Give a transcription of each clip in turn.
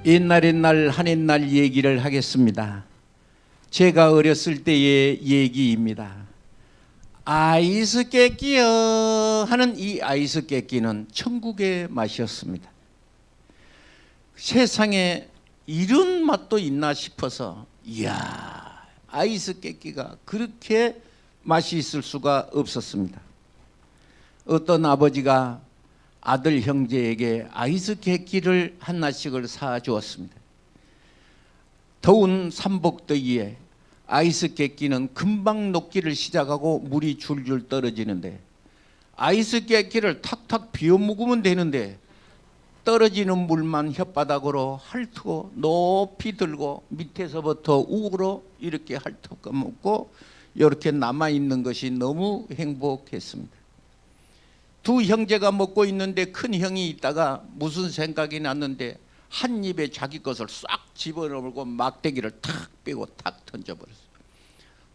옛날 한 옛날 얘기를 하겠습니다. 제가 어렸을 때의 얘기입니다. 아이스 깨끼요 하는 이 아이스 깨끼는 천국의 맛이었습니다. 세상에 이런 맛도 있나 싶어서 이야, 아이스 깨끼가 그렇게 맛이 있을 수가 없었습니다. 어떤 아버지가 아들 형제에게 아이스 깨끼를 하나씩을 사주었습니다. 더운 삼복더위에 아이스 깨끼는 금방 녹기를 시작하고 물이 줄줄 떨어지는데 아이스 깨끼를 탁탁 비워 먹으면 되는데 떨어지는 물만 혓바닥으로 핥고 높이 들고 밑에서부터 우로 이렇게 핥고 먹고 이렇게 남아있는 것이 너무 행복했습니다. 두 형제가 먹고 있는데 큰 형이 있다가 무슨 생각이 났는데 한 입에 자기 것을 싹 집어넣고 막대기를 탁 빼고 탁 던져버렸어요.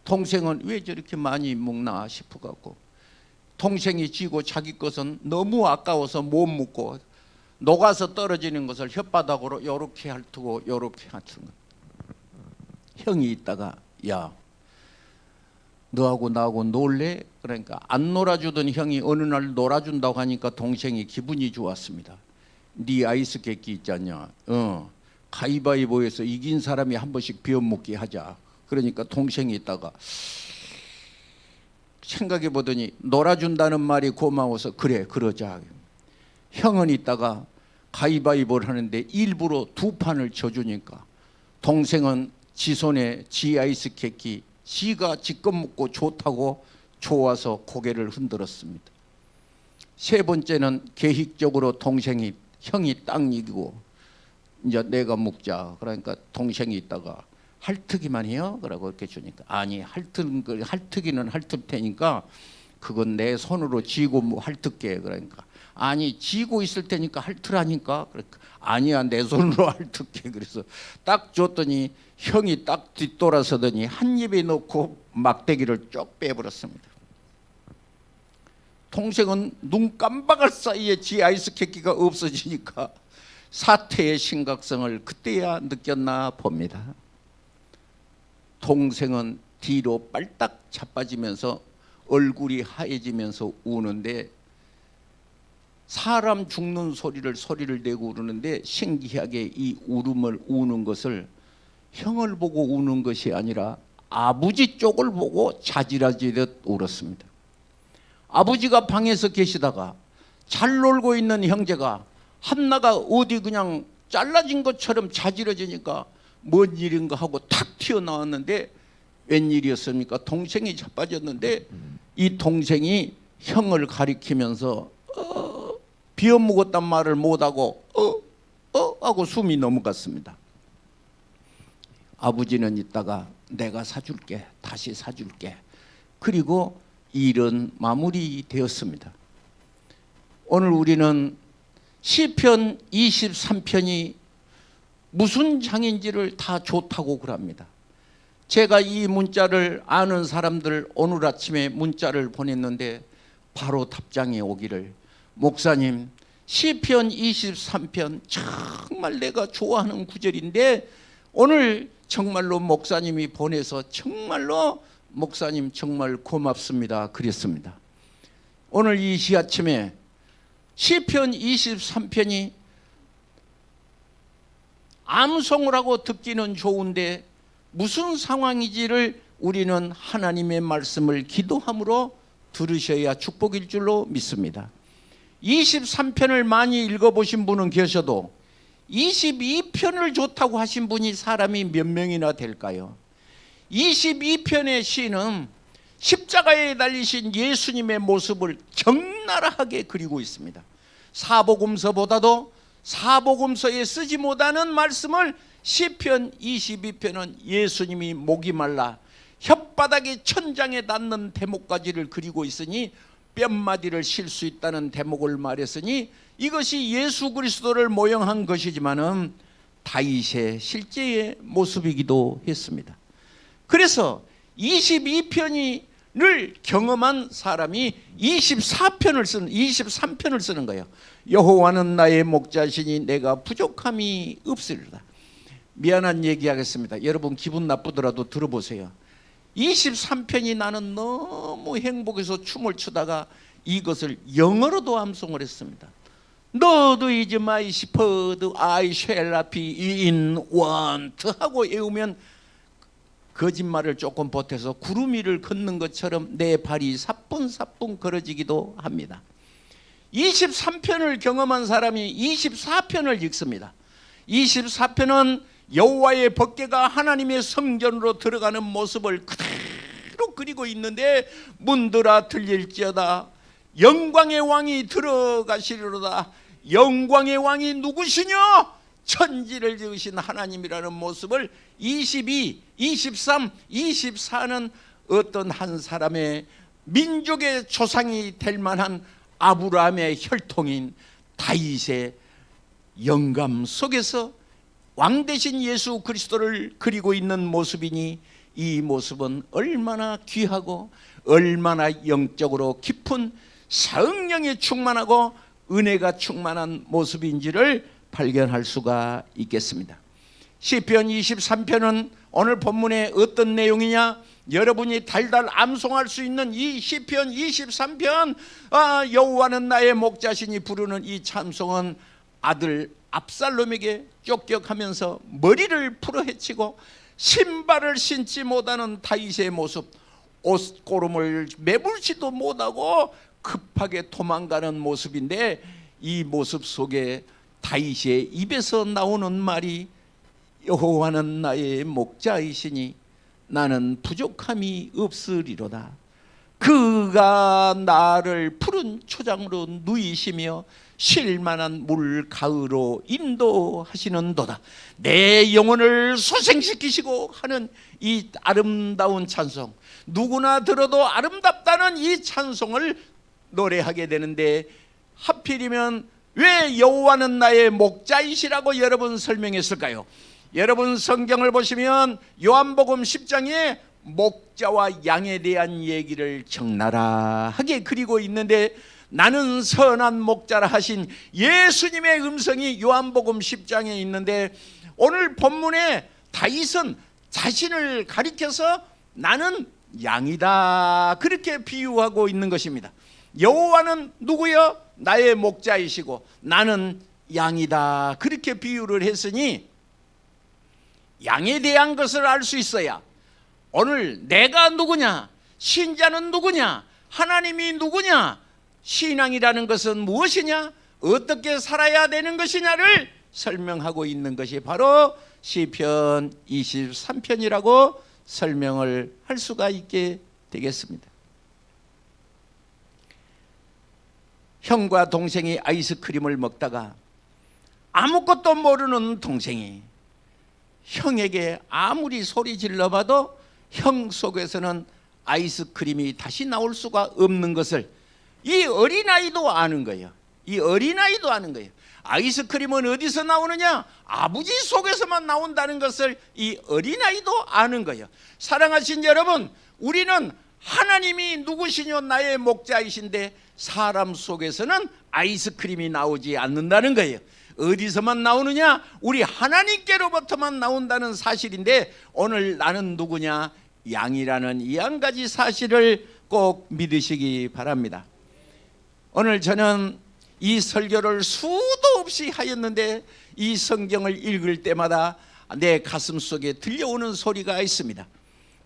동생은 왜 저렇게 많이 먹나 싶어갖고 동생이 쥐고 자기 것은 너무 아까워서 못 먹고 녹아서 떨어지는 것을 혓바닥으로 요렇게 핥고 요렇게 핥는 거예요. 형이 있다가 야, 너하고 나하고 놀래? 그러니까 안 놀아주던 형이 어느 날 놀아준다고 하니까 동생이 기분이 좋았습니다. 네 아이스 깨끼 있잖냐, 가위바위보에서 이긴 사람이 한 번씩 비워먹기 하자. 그러니까 동생이 있다가 생각해 보더니 놀아준다는 말이 고마워서 그래 그러자. 형은 있다가 가위바위보를 하는데 일부러 두 판을 져주니까 동생은 지 손에 지 아이스 깨끼 지가 지껏 먹고 좋다고 좋아서 고개를 흔들었습니다. 세 번째는 계획적으로 동생이 형이 딱 이기고 이제 내가 먹자. 그러니까 동생이 있다가 핥기만 해요. 그러고 이렇게 주니까 아니 핥기는 핥을 테니까 그건 내 손으로 쥐고 뭐 핥을게. 그러니까 아니 쥐고 있을 테니까 핥으라니까. 그러니까 아니야 내 손으로 핥을게. 그래서 딱 줬더니 형이 딱 뒤돌아서더니 한 입에 넣고 막대기를 쭉 빼버렸습니다. 동생은 눈 깜박할 사이에 지 아이스 깨끼가 없어지니까 사태의 심각성을 그때야 느꼈나 봅니다. 동생은 뒤로 빨딱 자빠지면서 얼굴이 하얘지면서 우는데 사람 죽는 소리를 내고 우는데 신기하게 이 울음을 우는 것을 형을 보고 우는 것이 아니라 아버지 쪽을 보고 자지러지듯 울었습니다. 아버지가 방에서 계시다가 잘 놀고 있는 형제가 한나가 어디 그냥 잘라진 것처럼 자지러지니까 뭔 일인가 하고 탁 튀어나왔는데 웬일이었습니까? 동생이 자빠졌는데 이 동생이 형을 가리키면서 비워먹었단 말을 못하고 하고 숨이 넘어갔습니다. 아버지는 있다가 내가 사줄게, 다시 사줄게. 그리고 일은 마무리되었습니다. 오늘 우리는 시편 23편이 무슨 장인지를 다 좋다고 그럽니다. 제가 이 문자를 아는 사람들 오늘 아침에 문자를 보냈는데 바로 답장이 오기를 목사님 시편 23편 정말 내가 좋아하는 구절인데 오늘 정말로 목사님이 보내서 정말로 목사님 정말 고맙습니다 그랬습니다. 오늘 이 아침에 시편 23편이 암송을 하고 듣기는 좋은데 무슨 상황이지를 우리는 하나님의 말씀을 기도함으로 들으셔야 축복일 줄로 믿습니다. 23편을 많이 읽어보신 분은 계셔도 22편을 좋다고 하신 분이 사람이 몇 명이나 될까요? 22편의 시는 십자가에 달리신 예수님의 모습을 적나라하게 그리고 있습니다. 사복음서보다도 사복음서에 쓰지 못하는 말씀을 시편 22편은 예수님이 목이 말라 혓바닥이 천장에 닿는 대목까지를 그리고 있으니 뼘마디를 실 수 있다는 대목을 말했으니 이것이 예수 그리스도를 모형한 것이지만은 다윗의 실제의 모습이기도 했습니다. 그래서 22편이 경험한 사람이 23편을 쓰는 거예요. 여호와는 나의 목자시니 내가 부족함이 없으리로다. 미안한 얘기하겠습니다. 여러분 기분 나쁘더라도 들어보세요. 23편이 나는 너무 행복해서 춤을 추다가 이것을 영어로도 암송을 했습니다. Lord is my shepherd, I shall not be in want 하고 외우면 거짓말을 조금 보태서 구름 위를 걷는 것처럼 내 발이 사뿐사뿐 걸어지기도 합니다. 23편을 경험한 사람이 24편을 읽습니다. 24편은 여호와의 법궤가 하나님의 성전으로 들어가는 모습을 그대로 그리고 있는데 문들아 들릴지어다 영광의 왕이 들어가시리로다. 영광의 왕이 누구시뇨? 천지를 지으신 하나님이라는 모습을 22, 23, 24는 어떤 한 사람의 민족의 조상이 될 만한 아브라함의 혈통인 다윗의 영감 속에서 왕 대신 예수 그리스도를 그리고 있는 모습이니 이 모습은 얼마나 귀하고 얼마나 영적으로 깊은 성령에 충만하고 은혜가 충만한 모습인지를 발견할 수가 있겠습니다. 시편 23편은 오늘 본문에 어떤 내용이냐? 여러분이 달달 암송할 수 있는 이 시편 23편 여호와는 나의 목자시니 부르는 이 찬송은 아들 압살롬에게 쫓겨가면서 머리를 풀어헤치고 신발을 신지 못하는 다윗의 모습, 옷고름을 매불지도 못하고 급하게 도망가는 모습인데 이 모습 속에 다윗의 입에서 나오는 말이 여호와는 나의 목자이시니 나는 부족함이 없으리로다. 그가 나를 푸른 초장으로 누이시며 쉴만한 물 가으로 인도하시는도다. 내 영혼을 소생시키시고 하는 이 아름다운 찬송, 누구나 들어도 아름답다는 이 찬송을 노래하게 되는데 하필이면 왜 여호와는 나의 목자이시라고 여러분 설명했을까요? 여러분 성경을 보시면 요한복음 10장에 목자와 양에 대한 얘기를 적나라하게 그리고 있는데 나는 선한 목자라 하신 예수님의 음성이 요한복음 10장에 있는데 오늘 본문에 다윗은 자신을 가리켜서 나는 양이다 그렇게 비유하고 있는 것입니다. 여호와는 누구요? 나의 목자이시고 나는 양이다 그렇게 비유를 했으니 양에 대한 것을 알 수 있어야 오늘 내가 누구냐, 신자는 누구냐, 하나님이 누구냐, 신앙이라는 것은 무엇이냐, 어떻게 살아야 되는 것이냐를 설명하고 있는 것이 바로 시편 23편이라고 설명을 할 수가 있게 되겠습니다. 형과 동생이 아이스크림을 먹다가 아무것도 모르는 동생이 형에게 아무리 소리 질러봐도 형 속에서는 아이스크림이 다시 나올 수가 없는 것을 이 어린아이도 아는 거예요. 이 어린아이도 아는 거예요. 아이스크림은 어디서 나오느냐? 아버지 속에서만 나온다는 것을 이 어린아이도 아는 거예요. 사랑하신 여러분, 우리는 하나님이 누구시뇨 나의 목자이신데 사람 속에서는 아이스크림이 나오지 않는다는 거예요. 어디서만 나오느냐? 우리 하나님께로부터만 나온다는 사실인데 오늘 나는 누구냐? 양이라는 이 한 가지 사실을 꼭 믿으시기 바랍니다. 오늘 저는 이 설교를 수도 없이 하였는데 이 성경을 읽을 때마다 내 가슴 속에 들려오는 소리가 있습니다.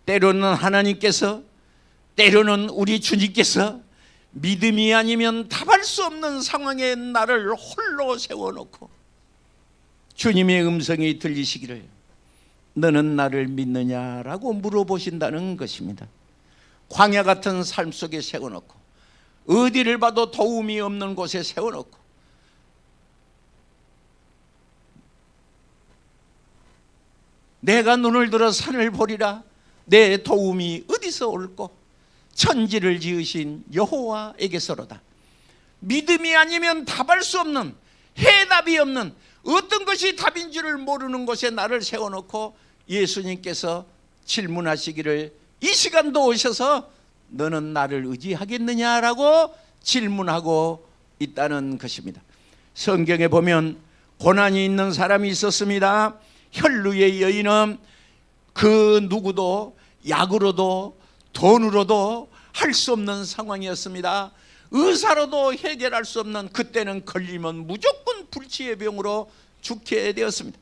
때로는 하나님께서, 때로는 우리 주님께서 믿음이 아니면 답할 수 없는 상황에 나를 홀로 세워놓고 주님의 음성이 들리시기를 너는 나를 믿느냐라고 물어보신다는 것입니다. 광야 같은 삶 속에 세워놓고 어디를 봐도 도움이 없는 곳에 세워놓고 내가 눈을 들어 산을 보리라 내 도움이 어디서 올꼬 천지를 지으신 여호와에게서로다. 믿음이 아니면 답할 수 없는, 해답이 없는, 어떤 것이 답인 줄을 모르는 곳에 나를 세워놓고 예수님께서 질문하시기를 이 시간도 오셔서 너는 나를 의지하겠느냐라고 질문하고 있다는 것입니다. 성경에 보면 고난이 있는 사람이 있었습니다. 혈루의 여인은 그 누구도 약으로도 돈으로도 할 수 없는 상황이었습니다. 의사로도 해결할 수 없는, 그때는 걸리면 무조건 불치의 병으로 죽게 되었습니다.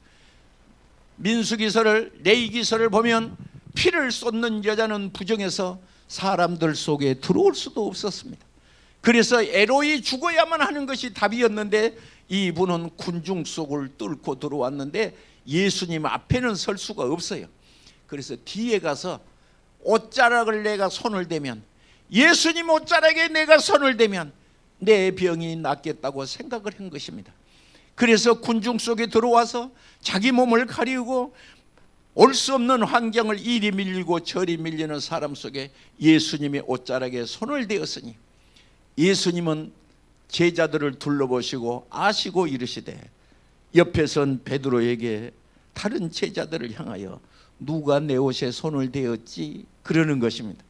민수기서를, 레위기서를 보면 피를 쏟는 여자는 부정해서 사람들 속에 들어올 수도 없었습니다. 그래서 애로이 죽어야만 하는 것이 답이었는데 이분은 군중 속을 뚫고 들어왔는데 예수님 앞에는 설 수가 없어요. 그래서 뒤에 가서 옷자락을 내가 손을 대면, 예수님 옷자락에 내가 손을 대면 내 병이 낫겠다고 생각을 한 것입니다. 그래서 군중 속에 들어와서 자기 몸을 가리우고 올 수 없는 환경을 이리 밀리고 저리 밀리는 사람 속에 예수님의 옷자락에 손을 대었으니 예수님은 제자들을 둘러보시고 아시고 이르시되 옆에 선 베드로에게 다른 제자들을 향하여 누가 내 옷에 손을 대었지? 그러는 것입니다.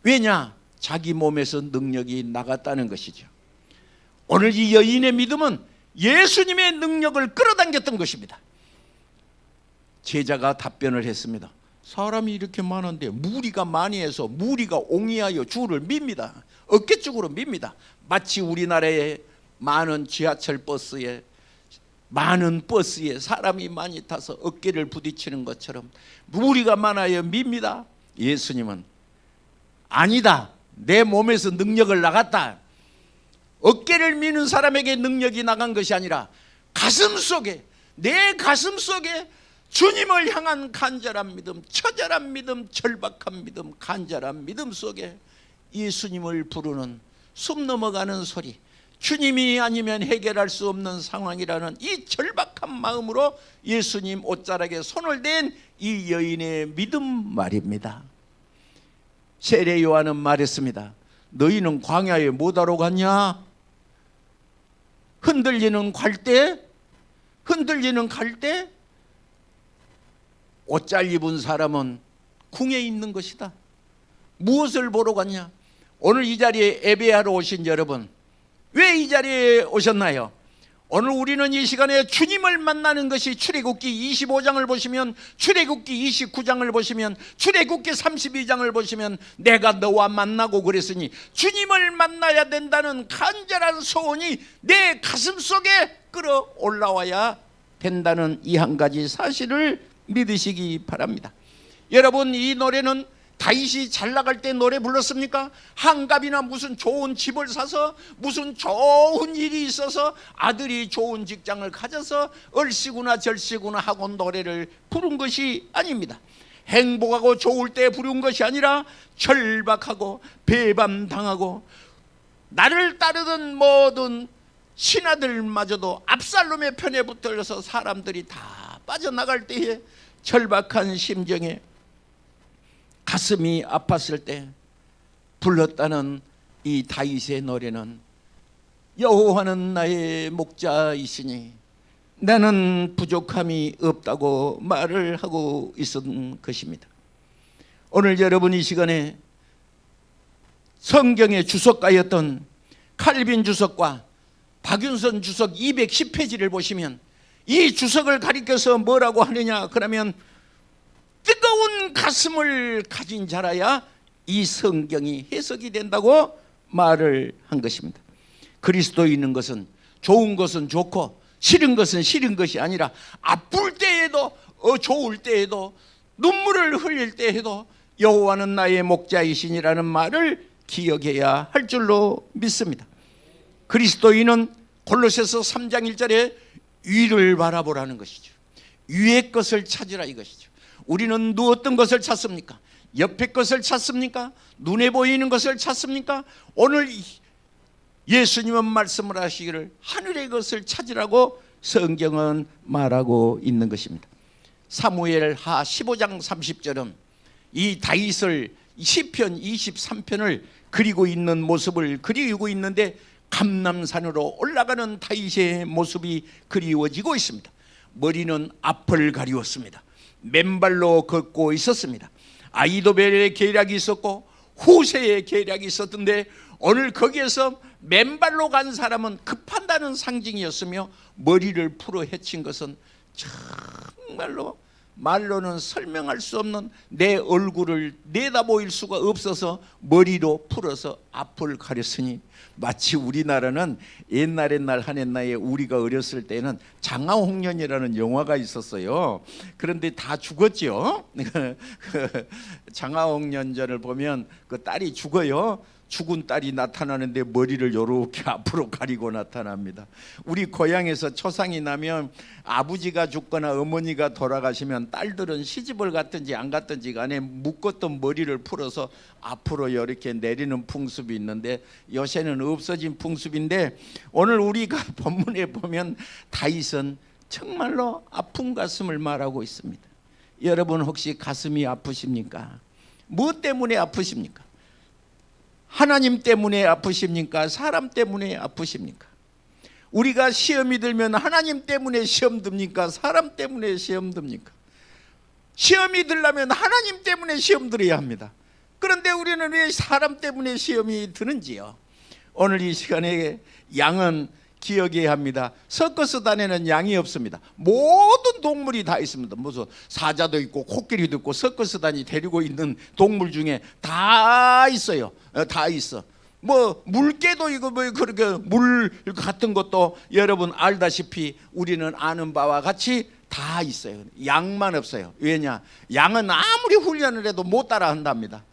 왜냐? 자기 몸에서 능력이 나갔다는 것이죠. 오늘 이 여인의 믿음은 예수님의 능력을 끌어당겼던 것입니다. 제자가 답변을 했습니다. 사람이 이렇게 많은데 무리가 많이 해서 무리가 옹이하여 주를 밉니다. 어깨쪽으로 밉니다. 마치 우리나라의 많은 지하철 버스에, 많은 버스에 사람이 많이 타서 어깨를 부딪히는 것처럼 무리가 많아요 밉니다. 예수님은 아니다, 내 몸에서 능력을 나갔다. 어깨를 미는 사람에게 능력이 나간 것이 아니라 가슴 속에, 내 가슴 속에 주님을 향한 간절한 믿음, 처절한 믿음, 절박한 믿음, 간절한 믿음 속에 예수님을 부르는 숨 넘어가는 소리, 주님이 아니면 해결할 수 없는 상황이라는 이 절박한 마음으로 예수님 옷자락에 손을 댄 이 여인의 믿음 말입니다. 세례 요한은 말했습니다. 너희는 광야에 뭐하러 갔냐? 흔들리는 갈대, 흔들리는 갈대. 옷 잘 입은 사람은 궁에 있는 것이다. 무엇을 보러 갔냐? 오늘 이 자리에 예배하러 오신 여러분, 왜 이 자리에 오셨나요? 오늘 우리는 이 시간에 주님을 만나는 것이, 출애굽기 25장을 보시면, 출애굽기 29장을 보시면, 출애굽기 32장을 보시면 내가 너와 만나고 그랬으니 주님을 만나야 된다는 간절한 소원이 내 가슴 속에 끌어올라와야 된다는 이 한 가지 사실을 믿으시기 바랍니다. 여러분, 이 노래는 다윗이 잘 나갈 때 노래 불렀습니까? 한갑이나 무슨 좋은 집을 사서, 무슨 좋은 일이 있어서, 아들이 좋은 직장을 가져서 얼씨구나 절씨구나 하고 노래를 부른 것이 아닙니다. 행복하고 좋을 때 부른 것이 아니라 절박하고 배반당하고 나를 따르던 모든 신하들마저도 압살롬의 편에 붙들려서 사람들이 다 빠져나갈 때에 절박한 심정에 가슴이 아팠을 때 불렀다는 이 다윗의 노래는 여호와는 나의 목자이시니 나는 부족함이 없다고 말을 하고 있었던 것입니다. 오늘 여러분 이 시간에 성경의 주석가였던 칼빈 주석과 박윤선 주석 210페이지를 보시면 이 주석을 가리켜서 뭐라고 하느냐 그러면 뜨거운 가슴을 가진 자라야 이 성경이 해석이 된다고 말을 한 것입니다. 그리스도에 있는 것은, 좋은 것은 좋고 싫은 것은 싫은 것이 아니라 아플 때에도 좋을 때에도 눈물을 흘릴 때에도 여호와는 나의 목자이시니라는 말을 기억해야 할 줄로 믿습니다. 그리스도인은 골로새서 3장 1절에 위를 바라보라는 것이죠. 위의 것을 찾으라 이것이죠. 우리는 어떤 것을 찾습니까? 옆에 것을 찾습니까? 눈에 보이는 것을 찾습니까? 오늘 예수님은 말씀을 하시기를 하늘의 것을 찾으라고 성경은 말하고 있는 것입니다. 사무엘하 15장 30절은 이 다윗을 시편 23편을 그리고 있는 모습을 그리고 있는데 감람산으로 올라가는 다윗의 모습이 그리워지고 있습니다. 머리는 앞을 가리웠습니다. 맨발로 걷고 있었습니다. 아이도벨의 계략이 있었고 후세의 계략이 있었던데 오늘 거기에서 맨발로 간 사람은 급한다는 상징이었으며 머리를 풀어 헤친 것은 정말로 말로는 설명할 수 없는 내 얼굴을 내다보일 수가 없어서 머리로 풀어서 앞을 가렸으니 마치 우리나라는 옛날 한옛날에 우리가 어렸을 때는 장화홍련이라는 영화가 있었어요. 그런데 다 죽었죠. 장화홍련전을 보면 그 딸이 죽어요. 죽은 딸이 나타나는데 머리를 이렇게 앞으로 가리고 나타납니다. 우리 고향에서 초상이 나면 아버지가 죽거나 어머니가 돌아가시면 딸들은 시집을 갔든지 안 갔든지 간에 묶었던 머리를 풀어서 앞으로 이렇게 내리는 풍습이 있는데 요새는 없어진 풍습인데 오늘 우리가 본문에 보면 다윗은 정말로 아픈 가슴을 말하고 있습니다. 여러분 혹시 가슴이 아프십니까? 무엇 때문에 아프십니까? 하나님 때문에 아프십니까? 사람 때문에 아프십니까? 우리가 시험이 들면 하나님 때문에 시험 듭니까? 사람 때문에 시험 듭니까? 시험이 들려면 하나님 때문에 시험 들어야 합니다. 그런데 우리는 왜 사람 때문에 시험이 드는지요? 오늘 이 시간에 양은 기억해야 합니다. 서커스단에는 양이 없습니다. 모든 동물이 다 있습니다. 무슨 사자도 있고 코끼리도 있고 서커스단이 데리고 있는 동물 중에 다 있어요. 다 있어. 뭐 물개도 이거 뭐 그렇게 물 같은 것도 여러분 알다시피 우리는 아는 바와 같이 다 있어요. 양만 없어요. 왜냐? 양은 아무리 훈련을 해도 못 따라한답니다.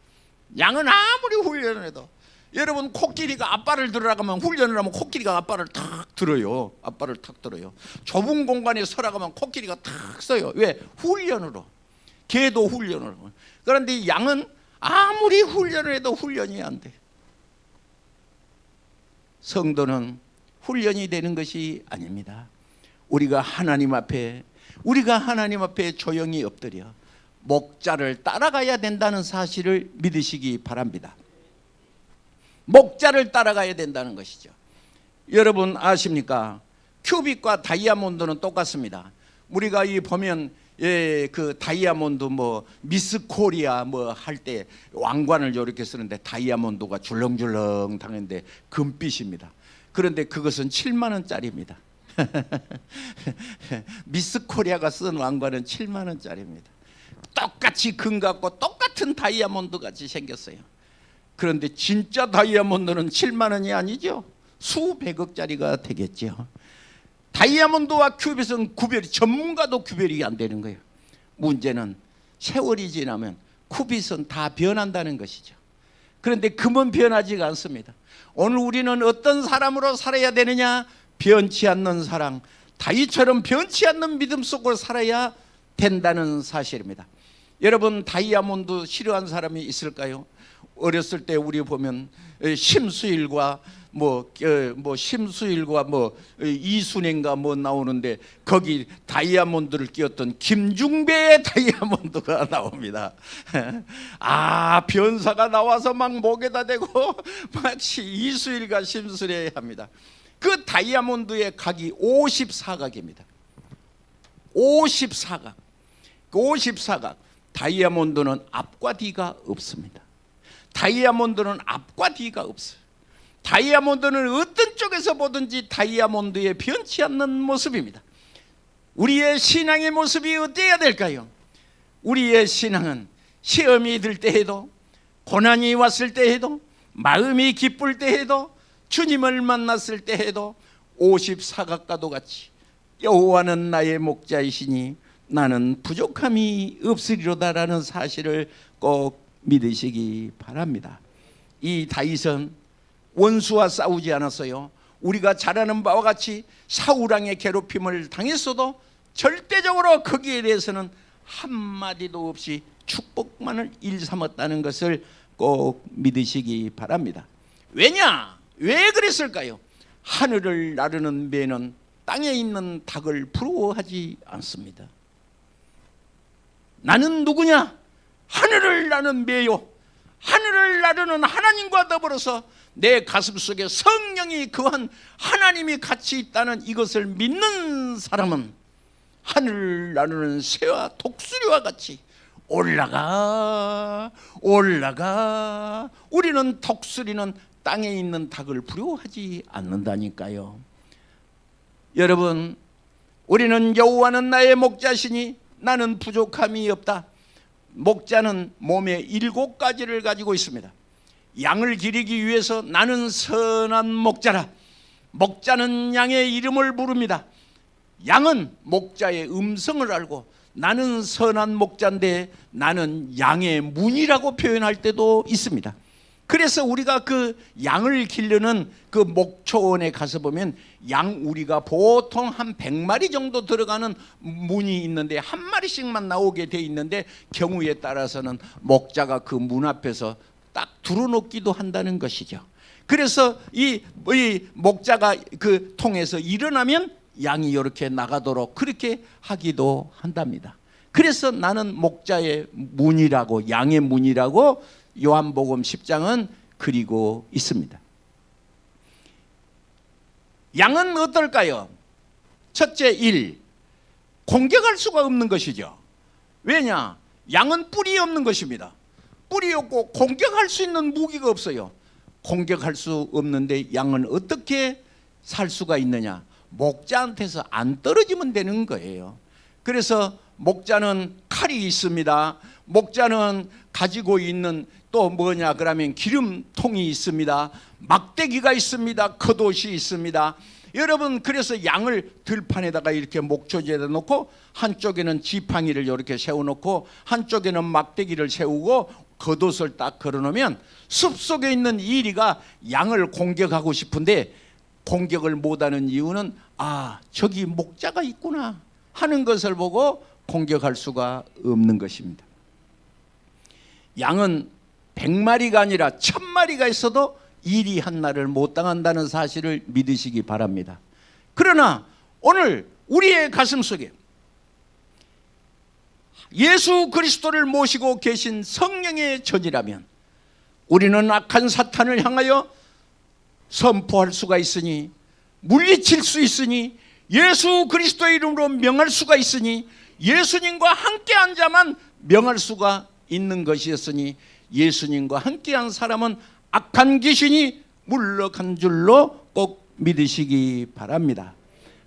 양은 아무리 훈련을 해도 여러분 코끼리가 앞발을 들어가면 훈련을 하면 코끼리가 앞발을 탁 들어요. 앞발을 탁 들어요. 좁은 공간에 서라가면 코끼리가 탁 서요. 왜? 훈련으로. 개도 훈련으로. 그런데 양은 아무리 훈련을 해도 훈련이 안 돼. 성도는 훈련이 되는 것이 아닙니다. 우리가 하나님 앞에 조용히 엎드려 목자를 따라가야 된다는 사실을 믿으시기 바랍니다. 목자를 따라가야 된다는 것이죠. 여러분 아십니까? 큐빅과 다이아몬드는 똑같습니다. 우리가 이 보면 그 다이아몬드 뭐 미스 코리아 뭐 할 때 왕관을 이렇게 쓰는데 다이아몬드가 줄렁줄렁 당했는데 금빛입니다. 그런데 그것은 7만 원짜리입니다. 미스 코리아가 쓴 왕관은 7만 원짜리입니다. 똑같이 금 같고 똑같은 다이아몬드 같이 생겼어요. 그런데 진짜 다이아몬드는 7만 원이 아니죠. 수백억짜리가 되겠죠. 다이아몬드와 큐빗은 구별이 전문가도 구별이 안 되는 거예요. 문제는 세월이 지나면 큐빗은 다 변한다는 것이죠. 그런데 금은 변하지가 않습니다. 오늘 우리는 어떤 사람으로 살아야 되느냐? 변치 않는 사랑, 다윗처럼 변치 않는 믿음 속으로 살아야 된다는 사실입니다. 여러분 다이아몬드 싫어하는 사람이 있을까요? 어렸을 때 우리 보면 심수일과 심수일과 이순애인가 뭐 나오는데 거기 다이아몬드를 끼웠던 김중배의 다이아몬드가 나옵니다. 아 변사가 나와서 막 목에다 대고 마치 이수일과 심수애 합니다. 그 다이아몬드의 각이 54각입니다. 54각. 그 54각. 다이아몬드는 앞과 뒤가 없습니다. 다이아몬드는 앞과 뒤가 없어요. 다이아몬드는 어떤 쪽에서 보든지 다이아몬드의 변치 않는 모습입니다. 우리의 신앙의 모습이 어때야 될까요? 우리의 신앙은 시험이 들 때에도 고난이 왔을 때에도 마음이 기쁠 때에도 주님을 만났을 때에도 54각과도 같이 여호와는 나의 목자이시니 나는 부족함이 없으리로다라는 사실을 꼭 믿으시기 바랍니다. 이 다윗은 원수와 싸우지 않았어요. 우리가 잘 아는 바와 같이 사울왕의 괴롭힘을 당했어도 절대적으로 거기에 대해서는 한마디도 없이 축복만을 일삼았다는 것을 꼭 믿으시기 바랍니다. 왜냐? 왜 그랬을까요? 하늘을 나르는 매는 땅에 있는 닭을 부러워하지 않습니다. 나는 누구냐? 하늘을 나는 매요. 하늘을 나르는 하나님과 더불어서 내 가슴 속에 성령이 거한 하나님이 같이 있다는 이것을 믿는 사람은 하늘을 나르는 새와 독수리와 같이 올라가 올라가. 우리는 독수리는 땅에 있는 닭을 두려워하지 않는다니까요. 여러분, 우리는 여호와는 나의 목자시니 나는 부족함이 없다. 목자는 몸에 7가지를 가지고 있습니다. 양을 기르기 위해서 나는 선한 목자라. 목자는 양의 이름을 부릅니다. 양은 목자의 음성을 알고 나는 선한 목자인데 나는 양의 문이라고 표현할 때도 있습니다. 그래서 우리가 그 양을 기르는 그 목초원에 가서 보면 양 우리가 보통 한 100마리 정도 들어가는 문이 있는데 한 마리씩만 나오게 돼 있는데 경우에 따라서는 목자가 그 문 앞에서 딱 두어놓기도 한다는 것이죠. 그래서 이 목자가 그 통해서 일어나면 양이 이렇게 나가도록 그렇게 하기도 한답니다. 그래서 나는 목자의 문이라고, 양의 문이라고 요한복음 10장은 그리고 있습니다. 양은 어떨까요? 첫째, 1. 공격할 수가 없는 것이죠. 왜냐? 양은 뿔이 없는 것입니다. 뿔이 없고 공격할 수 있는 무기가 없어요. 공격할 수 없는데 양은 어떻게 살 수가 있느냐? 목자한테서 안 떨어지면 되는 거예요. 그래서 목자는 칼이 있습니다. 목자는 가지고 있는 또 뭐냐 그러면 기름통이 있습니다. 막대기가 있습니다. 겉옷이 있습니다. 여러분, 그래서 양을 들판에다가 이렇게 목초지에다 놓고 한쪽에는 지팡이를 이렇게 세워놓고 한쪽에는 막대기를 세우고 겉옷을 딱 걸어놓으면 숲속에 있는 이리가 양을 공격하고 싶은데 공격을 못하는 이유는 저기 목자가 있구나 하는 것을 보고 공격할 수가 없는 것입니다. 양은 100마리가 아니라 1000마리가 있어도 일이 한날을 못 당한다는 사실을 믿으시기 바랍니다. 그러나 오늘 우리의 가슴 속에 예수 그리스도를 모시고 계신 성령의 전이라면 우리는 악한 사탄을 향하여 선포할 수가 있으니, 물리칠 수 있으니, 예수 그리스도의 이름으로 명할 수가 있으니, 예수님과 함께한 자만 명할 수가 있는 것이었으니 예수님과 함께한 사람은 악한 귀신이 물러간 줄로 꼭 믿으시기 바랍니다.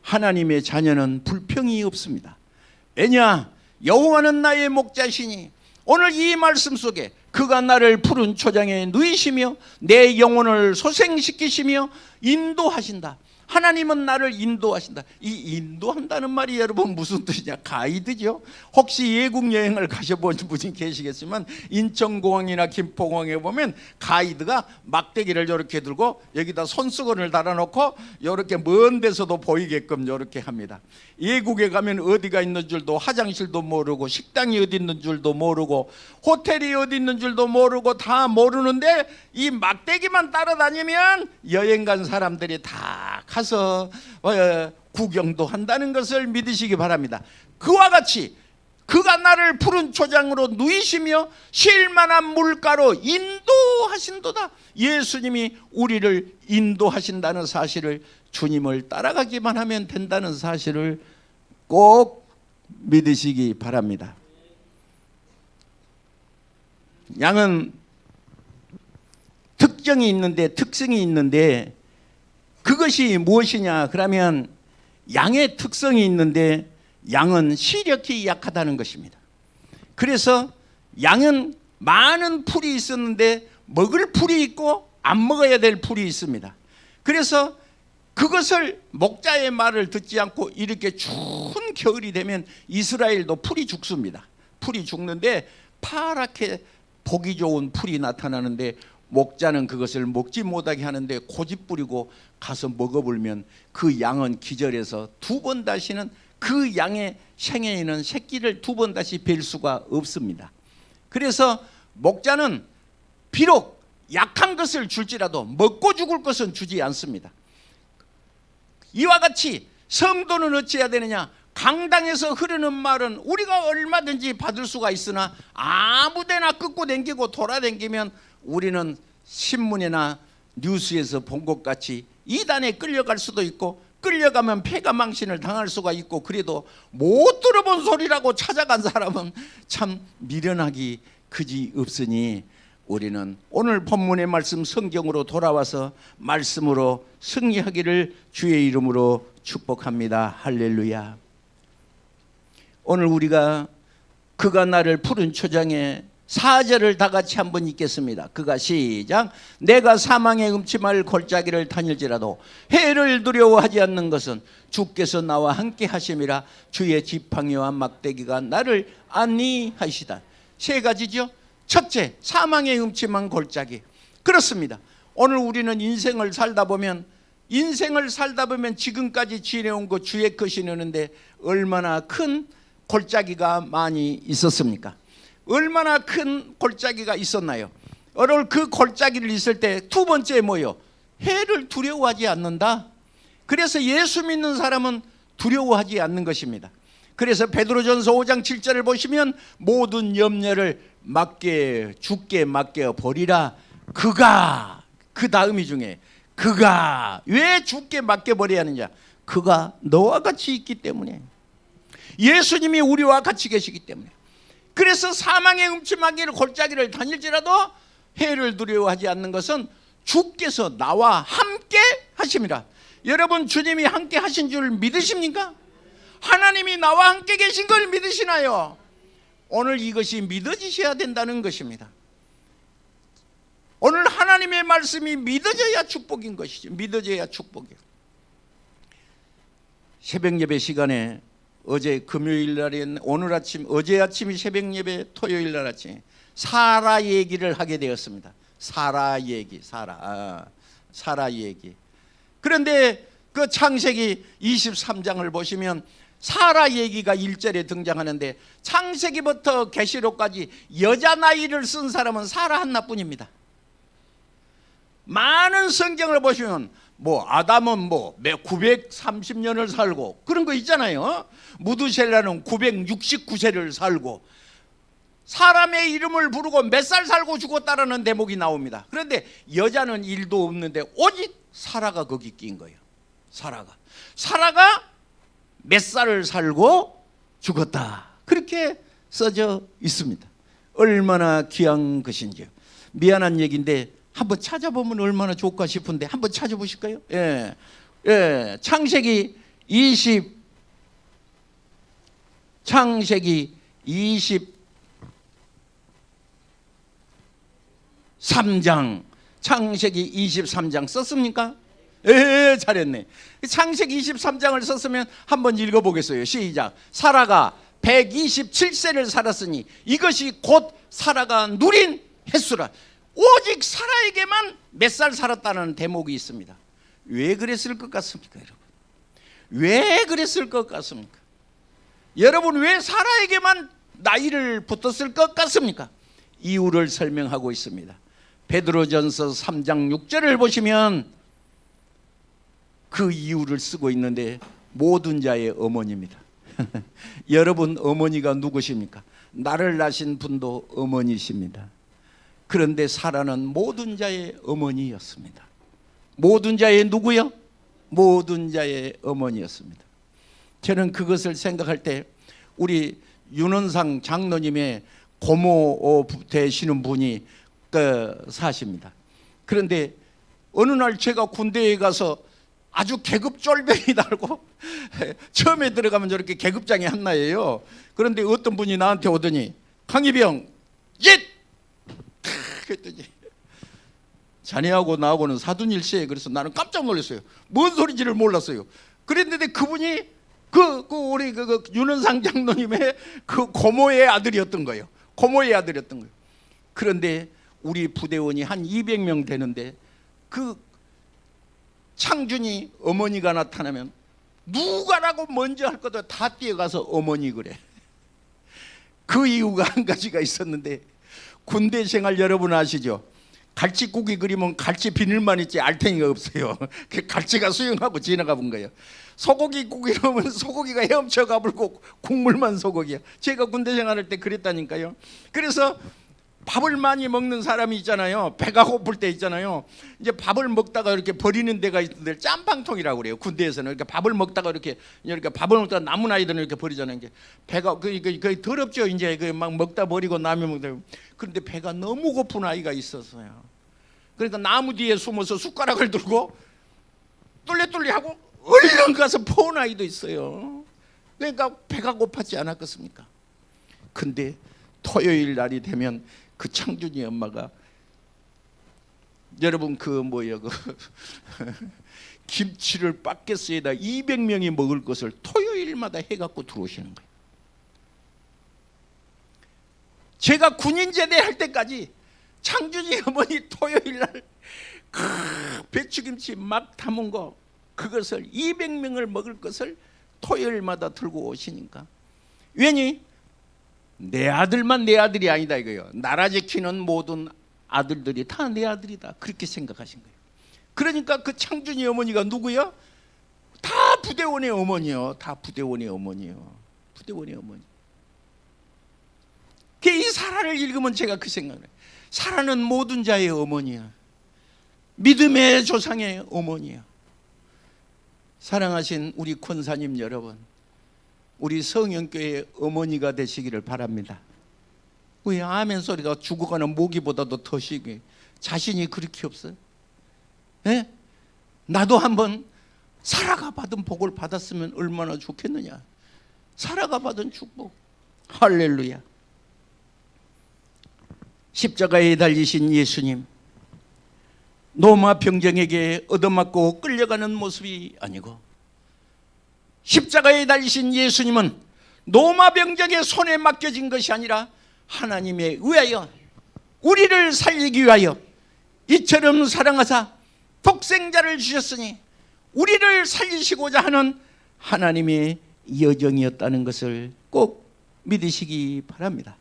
하나님의 자녀는 불평이 없습니다. 왜냐? 여호와는 나의 목자시니 오늘 이 말씀 속에 그가 나를 푸른 초장에 누이시며 내 영혼을 소생시키시며 인도하신다. 하나님은 나를 인도하신다. 이 인도한다는 말이 여러분 무슨 뜻이냐? 가이드죠. 혹시 외국 여행을 가셔본 분이 계시겠지만 인천공항이나 김포공항에 보면 가이드가 막대기를 이렇게 들고 여기다 손수건을 달아놓고 이렇게 먼 데서도 보이게끔 이렇게 합니다. 외국에 가면 어디가 있는 줄도, 화장실도 모르고, 식당이 어디 있는 줄도 모르고, 호텔이 어디 있는 줄도 모르고 다 모르는데 이 막대기만 따라다니면 여행 간 사람들이 다 가서 구경도 한다는 것을 믿으시기 바랍니다. 그와 같이 그가 나를 푸른 초장으로 누이시며 쉴만한 물가로 인도하신도다. 예수님이 우리를 인도하신다는 사실을, 주님을 따라가기만 하면 된다는 사실을 꼭 믿으시기 바랍니다. 양은 특성이 있는데 그것이 무엇이냐? 그러면 양의 특성이 있는데 양은 시력이 약하다는 것입니다. 그래서 양은 많은 풀이 있었는데 먹을 풀이 있고 안 먹어야 될 풀이 있습니다. 그래서 그것을 목자의 말을 듣지 않고 이렇게 추운 겨울이 되면 이스라엘도 풀이 죽습니다. 풀이 죽는데 파랗게 보기 좋은 풀이 나타나는데 목자는 그것을 먹지 못하게 하는데 고집 부리고 가서 먹어보면 그 양은 기절해서 2번 다시는 그 양의 생애에는 새끼를 2번 다시 뵐 수가 없습니다. 그래서 목자는 비록 약한 것을 줄지라도 먹고 죽을 것은 주지 않습니다. 이와 같이 성도는 어찌해야 되느냐? 강당에서 흐르는 말은 우리가 얼마든지 받을 수가 있으나 아무데나 끄고 댕기고 돌아댕기면 우리는 신문이나 뉴스에서 본 것 같이 이단에 끌려갈 수도 있고 끌려가면 폐가 망신을 당할 수가 있고, 그래도 못 들어본 소리라고 찾아간 사람은 참 미련하기 그지 없으니 우리는 오늘 본문의 말씀 성경으로 돌아와서 말씀으로 승리하기를 주의 이름으로 축복합니다. 할렐루야. 오늘 우리가 그가 나를 푸른 초장에 4절을 다 같이 한번 읽겠습니다. 그가 시작. 내가 사망의 음침할 골짜기를 다닐지라도 해를 두려워하지 않는 것은 주께서 나와 함께 하심이라. 주의 지팡이와 막대기가 나를 안위하시다. 세 가지죠. 첫째, 사망의 음침한 골짜기. 그렇습니다. 오늘 우리는 인생을 살다 보면 지금까지 지내온 것 주의 것이 느는데 얼마나 큰 골짜기가 많이 있었습니까? 얼마나 큰 골짜기가 있었나요? 오늘 그 골짜기를 있을 때 두 번째 뭐요? 해를 두려워하지 않는다. 그래서 예수 믿는 사람은 두려워하지 않는 것입니다. 그래서 베드로전서 5장 7절을 보시면 모든 염려를 주께 맡겨 버리라. 그가, 그 다음이 중에 그가 왜 주께 맡겨 버려야 하느냐? 그가 너와 같이 있기 때문에, 예수님이 우리와 같이 계시기 때문에. 그래서 사망의 음침하기를 골짜기를 다닐지라도 해를 두려워하지 않는 것은 주께서 나와 함께 하심이라. 여러분, 주님이 함께 하신 줄 믿으십니까? 하나님이 나와 함께 계신 걸 믿으시나요? 오늘 이것이 믿어지셔야 된다는 것입니다. 오늘 하나님의 말씀이 믿어져야 축복인 것이죠. 믿어져야 축복이에요. 새벽 예배 시간에 어제 금요일 날에 어제 아침이 새벽 예배, 토요일 날 아침 사라 얘기를 하게 되었습니다. 사라 얘기. 그런데 그 창세기 23장을 보시면 사라 얘기가 1절에 등장하는데, 창세기부터 계시록까지 여자 나이를 쓴 사람은 사라 하나뿐입니다. 많은 성경을 보시면 아담은 930년을 살고 그런 거 있잖아요. 무드셀라는 969세를 살고, 사람의 이름을 부르고 몇 살 살고 죽었다라는 대목이 나옵니다. 그런데 여자는 일도 없는데 오직 사라가 거기 낀 거예요. 사라가 몇 살을 살고 죽었다, 그렇게 써져 있습니다. 얼마나 귀한 것인지요. 미안한 얘기인데 한번 찾아보면 얼마나 좋을까 싶은데 한번 찾아보실까요? 창세기 23장 창세기 23장 썼습니까? 잘했네. 창세기 23장을 썼으면 한번 읽어보겠어요. 시작. 사라가 127세를 살았으니 이것이 곧 사라가 누린 횟수라. 오직 사라에게만 몇 살 살았다는 대목이 있습니다. 왜 그랬을 것 같습니까, 여러분? 왜 그랬을 것 같습니까? 여러분, 왜 사라에게만 나이를 붙었을 것 같습니까? 이유를 설명하고 있습니다. 베드로전서 3장 6절을 보시면 그 이유를 쓰고 있는데, 모든 자의 어머니입니다. 여러분 어머니가 누구십니까? 나를 낳으신 분도 어머니십니다. 그런데 사라는 모든 자의 어머니였습니다. 모든 자의 누구요? 모든 자의 어머니였습니다. 저는 그것을 생각할 때 우리 윤원상 장로님의 고모 되시는 분이 사십니다. 그런데 어느 날 제가 군대에 가서 아주 계급 쫄병이 달고 처음에 들어가면 저렇게 계급장이 한나예요. 그런데 어떤 분이 나한테 오더니, 강희병 얏! 그랬더니 자네하고 나하고는 사돈일세. 그래서 나는 깜짝 놀랐어요. 뭔 소리인지를 몰랐어요. 그랬는데 그분이 우리 윤원상 장로님의 그 고모의 아들이었던 거예요. 그런데 우리 부대원이 한 200명 되는데, 그 창준이 어머니가 나타나면 누가라고 먼저 할 것도 다 뛰어가서 어머니 그래. 그 이유가 한 가지가 있었는데, 군대 생활 여러분 아시죠? 갈치고기 그리면 갈치 비늘만 있지 알탱이가 없어요. 그 갈치가 수영하고 지나가 본 거예요. 소고기 그리면 소고기가 헤엄쳐 가불고 국물만 소고기야. 제가 군대 생활할 때 그랬다니까요. 그래서 밥을 많이 먹는 사람이 있잖아요. 배가 고플 때 있잖아요. 이제 밥을 먹다가 이렇게 버리는 데가 있는데 짬방통이라고 그래요. 군대에서는 이렇게 밥을 먹다가 이렇게 밥을 먹다가 남은 아이들은 이렇게 버리잖아요. 이게 배가 그 더럽죠. 이제 그 막 먹다 버리고 남이 먹다. 그런데 배가 너무 고픈 아이가 있었어요. 그러니까 나무 뒤에 숨어서 숟가락을 들고 뚫레뚫레하고 얼른 가서 퍼온 아이도 있어요. 그러니까 배가 고팠지 않았겠습니까? 근데 토요일 날이 되면 그 창준이 엄마가 여러분 김치를 바켓에다 200명이 먹을 것을 토요일마다 해갖고 들어오시는 거예요. 제가 군인 제대할 때까지 창준이 어머니 토요일 날 배추김치 막 담은 거 그것을 200명을 먹을 것을 토요일마다 들고 오시니까 왜니? 내 아들만 내 아들이 아니다 이거예요. 나라 지키는 모든 아들들이 다 내 아들이다 그렇게 생각하신 거예요. 그러니까 그 창준이 어머니가 누구요? 다 부대원의 어머니요. 다 부대원의 어머니요. 부대원의 어머니. 이 사라를 읽으면 제가 그 생각을 해요. 사라는 모든 자의 어머니야. 믿음의 조상의 어머니야. 사랑하신 우리 권사님 여러분, 우리 성영교회의 어머니가 되시기를 바랍니다. 왜 아멘 소리가 죽어가는 모기보다도 더 시게 자신이 그렇게 없어요? 예? 나도 한번 사라가 받은 복을 받았으면 얼마나 좋겠느냐. 사라가 받은 축복. 할렐루야. 십자가에 달리신 예수님, 로마 병정에게 얻어맞고 끌려가는 모습이 아니고 십자가에 달리신 예수님은 로마 병정의 손에 맡겨진 것이 아니라 하나님에 의하여 우리를 살리기 위하여 이처럼 사랑하사 독생자를 주셨으니 우리를 살리시고자 하는 하나님의 여정이었다는 것을 꼭 믿으시기 바랍니다.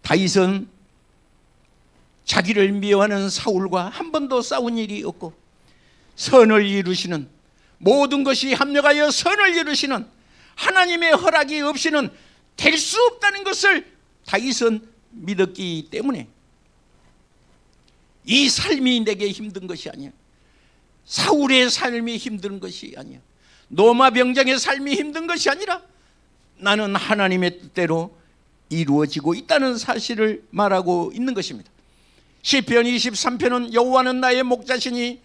다윗은 자기를 미워하는 사울과 한 번도 싸운 일이 없고 선을 이루시는 모든 것이 합력하여 선을 이루시는 하나님의 허락이 없이는 될 수 없다는 것을 다윗은 믿었기 때문에 이 삶이 내게 힘든 것이 아니야. 사울의 삶이 힘든 것이 아니야. 로마 병정의 삶이 힘든 것이 아니라 나는 하나님의 뜻대로 이루어지고 있다는 사실을 말하고 있는 것입니다. 시편 23편은 여호와는 나의 목자시니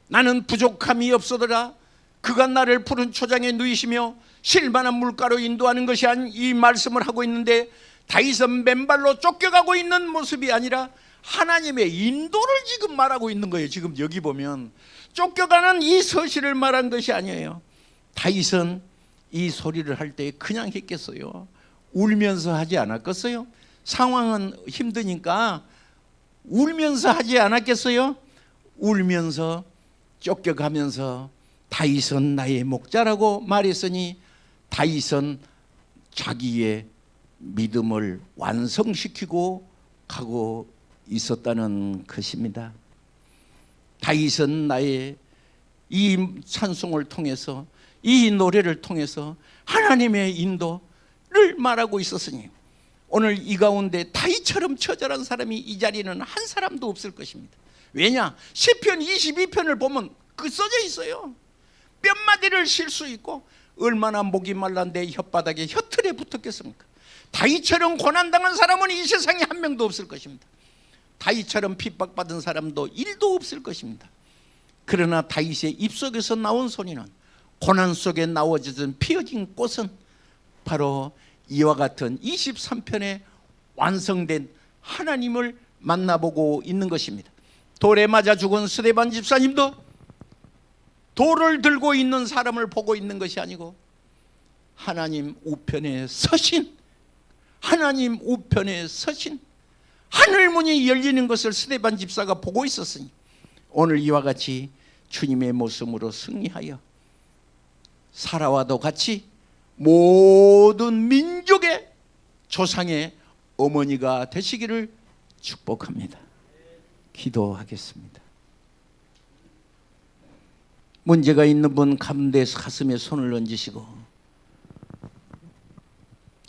나는 부족함이 없어더라. 그가 나를 푸른 초장에 누이시며 실만한 물가로 인도하는 것이 아닌 이 말씀을 하고 있는데 다윗은 맨발로 쫓겨가고 있는 모습이 아니라 하나님의 인도를 지금 말하고 있는 거예요. 지금 여기 보면 쫓겨가는 이 서실을 말한 것이 아니에요. 다윗은 이 소리를 할 때 그냥 했겠어요? 울면서 하지 않았겠어요? 상황은 힘드니까 울면서 하지 않았겠어요? 울면서 쫓겨가면서 다윗은 나의 목자라고 말했으니 다윗은 자기의 믿음을 완성시키고 가고 있었다는 것입니다. 다윗은 나의 이 찬송을 통해서 이 노래를 통해서 하나님의 인도를 말하고 있었으니 오늘 이 가운데 다윗처럼 처절한 사람이 이 자리에는 한 사람도 없을 것입니다. 왜냐? 시편 22편을 보면 그 써져 있어요. 뼘마디를 실 수 있고 얼마나 목이 말란데 혓바닥에 혀틀에 붙었겠습니까? 다윗처럼 고난당한 사람은 이 세상에 한 명도 없을 것입니다. 다윗처럼 핍박받은 사람도 1도 없을 것입니다. 그러나 다윗의 입속에서 나온 소리는 고난 속에 나와진 피어진 꽃은 바로 이와 같은 23편에 완성된 하나님을 만나보고 있는 것입니다. 돌에 맞아 죽은 스데반 집사님도 돌을 들고 있는 사람을 보고 있는 것이 아니고 하나님 우편에 서신, 하나님 우편에 서신 하늘문이 열리는 것을 스데반 집사가 보고 있었으니 오늘 이와 같이 주님의 모습으로 승리하여 사라와도 같이 모든 민족의 조상의 어머니가 되시기를 축복합니다. 기도하겠습니다. 문제가 있는 분 가운데 가슴에 손을 얹으시고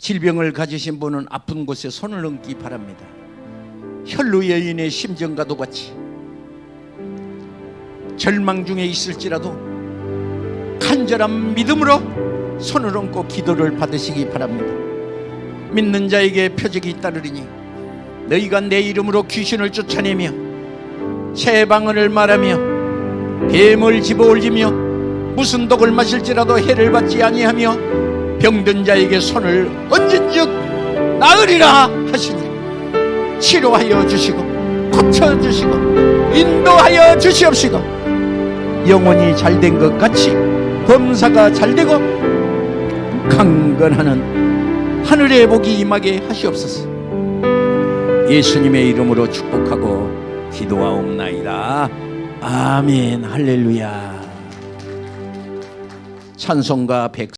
질병을 가지신 분은 아픈 곳에 손을 얹기 바랍니다. 혈루 여인의 심정과도 같이 절망 중에 있을지라도 간절한 믿음으로 손을 얹고 기도를 받으시기 바랍니다. 믿는 자에게 표적이 따르리니 너희가 내 이름으로 귀신을 쫓아내며 새 방언을 말하며 뱀을 집어올리며 무슨 독을 마실지라도 해를 받지 아니하며 병든 자에게 손을 얹은즉 나으리라 하시니 치료하여 주시고 고쳐주시고 인도하여 주시옵시고 영혼이 잘된 것 같이 범사가 잘되고 강건하는 하늘의 복이 임하게 하시옵소서. 예수님의 이름으로 축복하고 기도하옵나이다. 아멘. 할렐루야. 찬송가 100